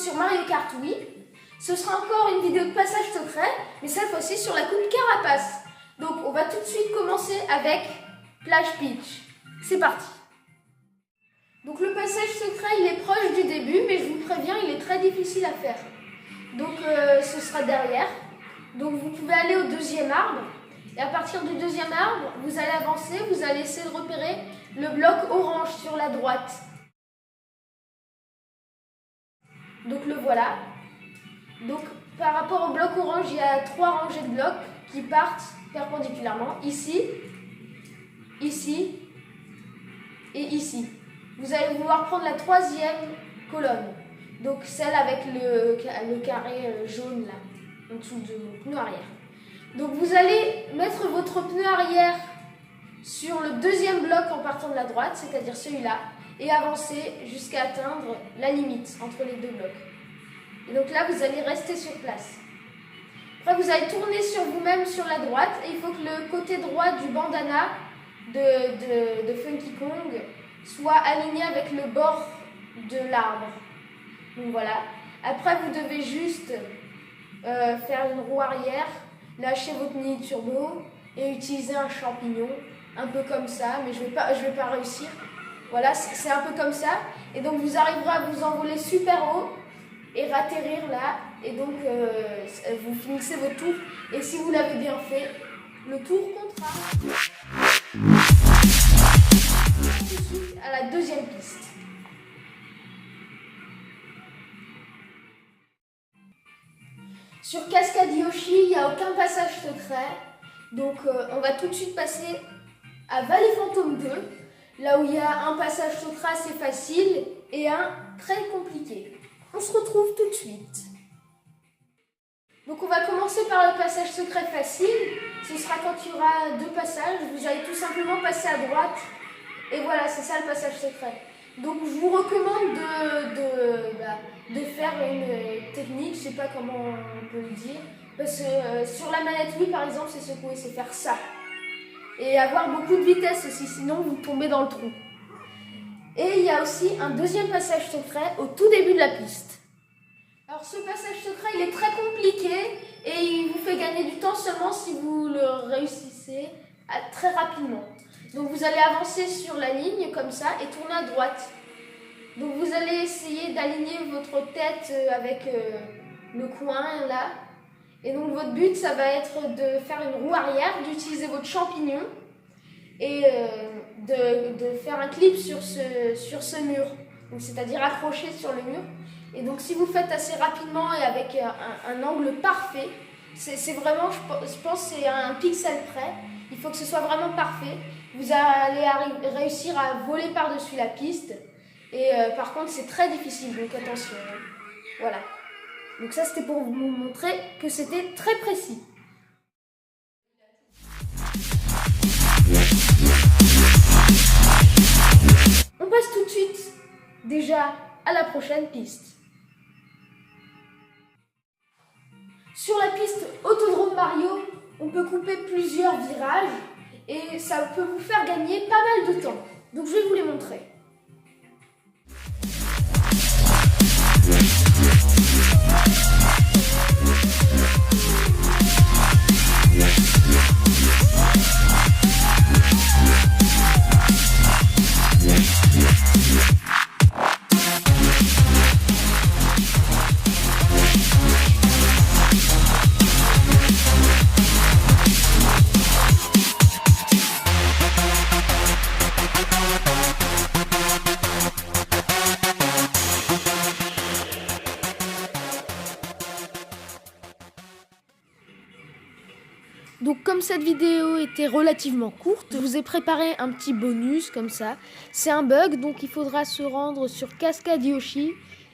sur Mario Kart Wii. Ce sera encore une vidéo de passage secret, mais cette fois-ci sur la coupe Carapace. Donc on va tout de suite commencer avec Plage Peach. C'est parti. Donc le passage secret il est proche du début, mais je vous préviens, il est très difficile à faire. Donc ce sera derrière. Donc vous pouvez aller au deuxième arbre. Et à partir du deuxième arbre, vous allez avancer, vous allez essayer de repérer le bloc orange sur la droite. Donc le voilà. Donc par rapport au bloc orange, il y a 3 rangées de blocs qui partent perpendiculairement. Ici, ici et ici. Vous allez vouloir prendre la 3e colonne. Donc celle avec le carré jaune là, en dessous de mon pneu arrière. Donc vous allez mettre votre pneu arrière sur le deuxième bloc en partant de la droite, c'est-à-dire celui-là, et avancer jusqu'à atteindre la limite entre les deux blocs. Et donc là, vous allez rester sur place. Après, vous allez tourner sur vous-même sur la droite, et il faut que le côté droit du bandana de Funky Kong soit aligné avec le bord de l'arbre. Donc voilà. Après, vous devez juste faire une roue arrière, lâcher votre mini turbo et utiliser un champignon, un peu comme ça, mais je vais pas réussir. Voilà, c'est un peu comme ça. Et donc vous arriverez à vous envoler super haut et ratterrir là. Et donc vous finissez votre tour. Et si vous l'avez bien fait, le tour comptera. Tout de suite à la deuxième piste. Sur Cascade Yoshi, il n'y a aucun passage secret. Donc on va tout de suite passer à Valley Fantôme 2, là où il y a un passage secret assez facile et un très compliqué. On se retrouve tout de suite. Donc on va commencer par le passage secret facile. Ce sera quand il y aura 2 passages. Vous allez tout simplement passer à droite. Et voilà, c'est ça le passage secret. Donc je vous recommande de faire une technique, je sais pas comment on peut le dire, parce que sur la manette Wii par exemple, c'est secouer, c'est faire ça. Et avoir beaucoup de vitesse aussi, sinon vous tombez dans le trou. Et il y a aussi un deuxième passage secret au tout début de la piste. Alors ce passage secret, il est très compliqué et il vous fait gagner du temps seulement si vous le réussissez très rapidement. Donc vous allez avancer sur la ligne comme ça et tourner à droite. Donc vous allez essayer d'aligner votre tête avec le coin là. Et donc votre but ça va être de faire une roue arrière, d'utiliser votre champignon et de faire un clip sur ce mur. Donc c'est-à-dire accroché sur le mur. Et donc si vous faites assez rapidement et avec un angle parfait, c'est vraiment, je pense c'est un pixel près. Il faut que ce soit vraiment parfait. Vous allez réussir à voler par-dessus la piste. Et par contre, c'est très difficile, donc attention. Voilà. Donc ça, c'était pour vous montrer que c'était très précis. On passe tout de suite, déjà, à la prochaine piste. Sur la piste Autodrome Mario, on peut couper plusieurs virages et ça peut vous faire gagner pas mal de temps. Donc je vais vous les montrer. Donc comme cette vidéo était relativement courte, je vous ai préparé un petit bonus comme ça. C'est un bug, donc il faudra se rendre sur Cascade Yoshi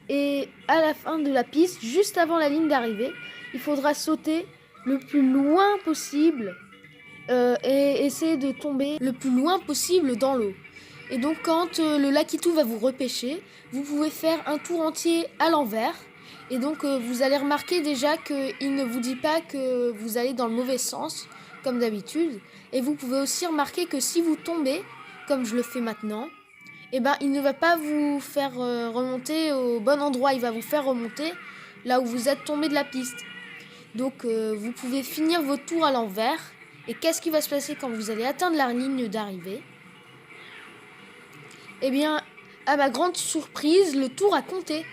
et à la fin de la piste, juste avant la ligne d'arrivée, il faudra sauter le plus loin possible et essayer de tomber le plus loin possible dans l'eau. Et donc quand le Lakitu va vous repêcher, vous pouvez faire un tour entier à l'envers. Et donc vous allez remarquer déjà qu'il ne vous dit pas que vous allez dans le mauvais sens, comme d'habitude. Et vous pouvez aussi remarquer que si vous tombez, comme je le fais maintenant, eh ben, il ne va pas vous faire remonter au bon endroit. Il va vous faire remonter là où vous êtes tombé de la piste. Donc, vous pouvez finir votre tour à l'envers. Et qu'est-ce qui va se passer quand vous allez atteindre la ligne d'arrivée? Eh bien, à ma grande surprise, le tour a compté.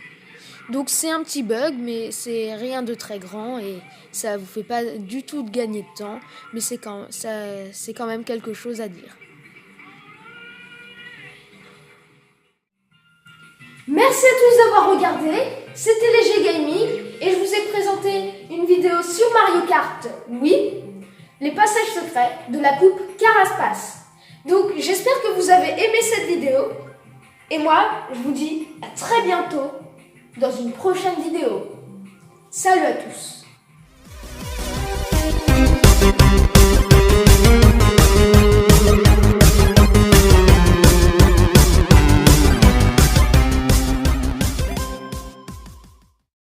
Donc c'est un petit bug, mais c'est rien de très grand et ça vous fait pas du tout de gagner de temps, mais c'est quand même quelque chose à dire. Merci à tous d'avoir regardé, c'était Léger Gaming et je vous ai présenté une vidéo sur Mario Kart Wii, les passages secrets de la coupe Carapace. Donc j'espère que vous avez aimé cette vidéo et moi je vous dis à très bientôt dans une prochaine vidéo. Salut à tous!